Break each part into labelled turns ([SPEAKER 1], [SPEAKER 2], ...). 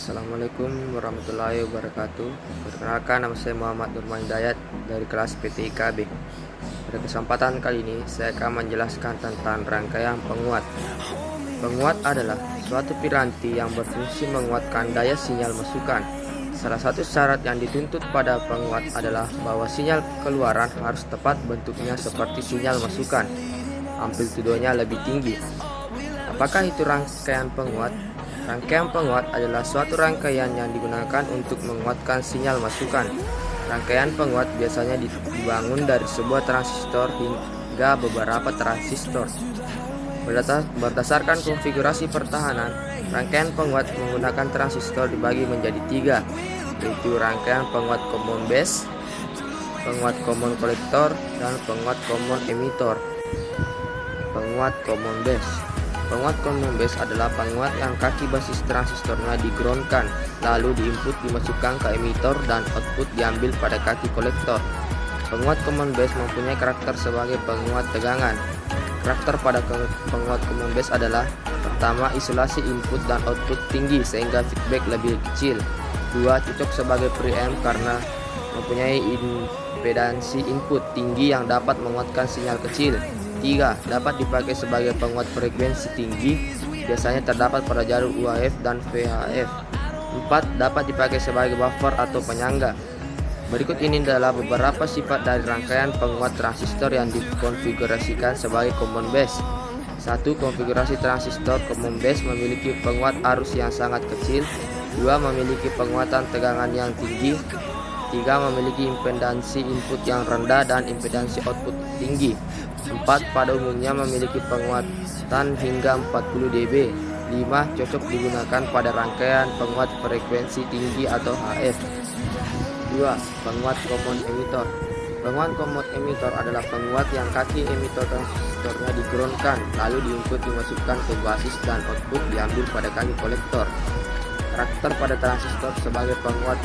[SPEAKER 1] Assalamualaikum warahmatullahi wabarakatuh. Perkenalkan, nama saya Muhammad Nurman Hidayat dari kelas PTIKB. Pada kesempatan kali ini saya akan menjelaskan tentang rangkaian penguat. Penguat adalah suatu piranti yang berfungsi menguatkan daya sinyal masukan. Salah satu syarat yang dituntut pada penguat adalah bahwa sinyal keluaran harus tepat bentuknya seperti sinyal masukan. Amplitudonya lebih tinggi. Apakah itu rangkaian penguat? Rangkaian penguat adalah suatu rangkaian yang digunakan untuk menguatkan sinyal masukan. Rangkaian penguat biasanya dibangun dari sebuah transistor hingga beberapa transistor. Berdasarkan konfigurasi pertahanan, rangkaian penguat menggunakan transistor dibagi menjadi 3, yaitu rangkaian penguat common base, penguat common collector, dan penguat common emitter. Penguat common base. Penguat common base adalah penguat yang kaki basis transistornya di-groundkan, lalu di-input dimasukkan ke emitter dan output diambil pada kaki kolektor. Penguat common base mempunyai karakter sebagai penguat tegangan. Karakter pada penguat common base adalah: pertama, isolasi input dan output tinggi sehingga feedback lebih kecil. 2, cocok sebagai preamp karena mempunyai impedansi input tinggi yang dapat menguatkan sinyal kecil. 3, dapat dipakai sebagai penguat frekuensi tinggi, biasanya terdapat pada jalur UHF dan VHF. 4, dapat dipakai sebagai buffer atau penyangga. Berikut ini adalah beberapa sifat dari rangkaian penguat transistor yang dikonfigurasikan sebagai common base. 1. Konfigurasi transistor common base memiliki penguat arus yang sangat kecil. 2. Memiliki penguatan tegangan yang tinggi. 3. Memiliki impedansi input yang rendah dan impedansi output tinggi. 4. Pada umumnya memiliki penguatan hingga 40 dB. 5. Cocok digunakan pada rangkaian penguat frekuensi tinggi atau HF. 2. Penguat common emitter. Penguat common emitter adalah penguat yang kaki emitter transistornya di-groundkan, lalu di-input dimasukkan ke basis dan output diambil pada kaki kolektor. Karakter pada transistor sebagai penguat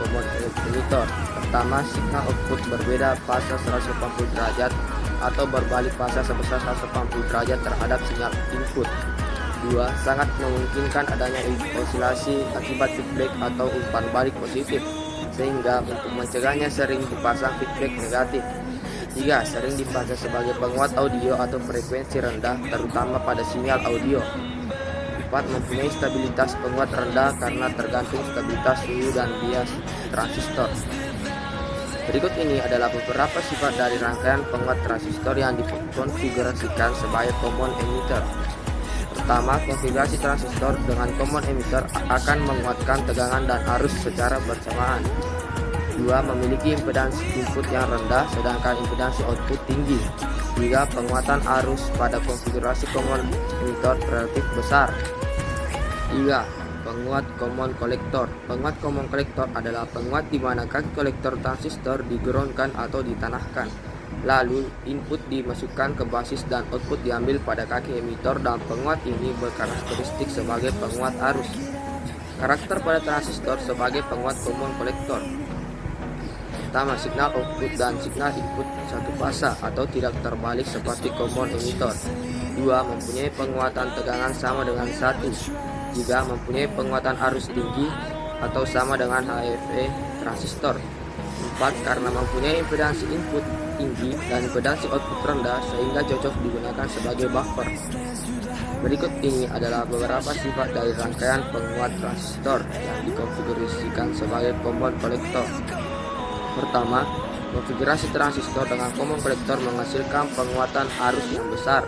[SPEAKER 1] common emitter: pertama, signal output berbeda fase 180 derajat atau berbalik fase sebesar 180 derajat terhadap sinyal input. 2. Sangat memungkinkan adanya osilasi akibat feedback atau umpan balik positif, sehingga untuk mencegahnya sering dipasang feedback negatif. 3. Sering dipasang sebagai penguat audio atau frekuensi rendah, terutama pada sinyal audio. 4. Mempunyai stabilitas penguat rendah karena tergantung stabilitas suhu dan bias transistor. Berikut ini adalah beberapa sifat dari rangkaian penguat transistor yang dikonfigurasikan sebagai common emitter. Pertama, konfigurasi transistor dengan common emitter akan menguatkan tegangan dan arus secara bersamaan. 2. Memiliki impedansi input yang rendah sedangkan impedansi output tinggi. 3. Penguatan arus pada konfigurasi common emitter relatif besar. 3. Penguat common collector. Penguat common collector adalah penguat di mana kaki kolektor transistor di-groundkan atau ditanahkan, lalu input dimasukkan ke basis dan output diambil pada kaki emitter, dan penguat ini berkarakteristik sebagai penguat arus. Karakter pada transistor sebagai penguat common collector: pertama, signal output dan signal input satu fasa atau tidak terbalik seperti common emitter. 2. Mempunyai penguatan tegangan sama dengan 1. 3. Mempunyai penguatan arus tinggi atau sama dengan HFE transistor. 4. Karena mempunyai impedansi input tinggi dan impedansi output rendah sehingga cocok digunakan sebagai buffer. Berikut ini adalah beberapa sifat dari rangkaian penguat transistor yang dikonfigurasikan sebagai common collector. Pertama, konfigurasi transistor dengan common collector menghasilkan penguatan arus yang besar.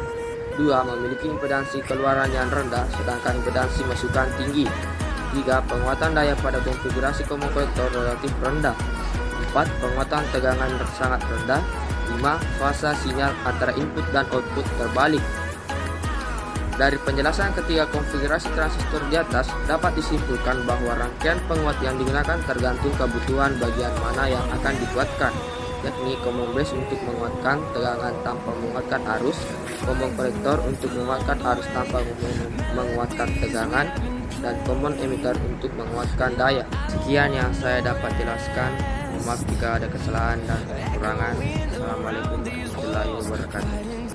[SPEAKER 1] 2. Memiliki impedansi keluaran yang rendah sedangkan impedansi masukan tinggi. 3. Penguatan daya pada konfigurasi common collector relatif rendah. 4. Penguatan tegangan sangat rendah. 5. Fase sinyal antara input dan output terbalik. Dari penjelasan ketiga konfigurasi transistor di atas, dapat disimpulkan bahwa rangkaian penguat yang digunakan tergantung kebutuhan bagian mana yang akan dikuatkan, yakni common base untuk menguatkan tegangan tanpa menguatkan arus, common collector untuk menguatkan arus tanpa menguatkan tegangan, dan common emitter untuk menguatkan daya. Sekian yang saya dapat jelaskan. Maaf jika ada kesalahan dan kekurangan. Assalamualaikum warahmatullahi wabarakatuh.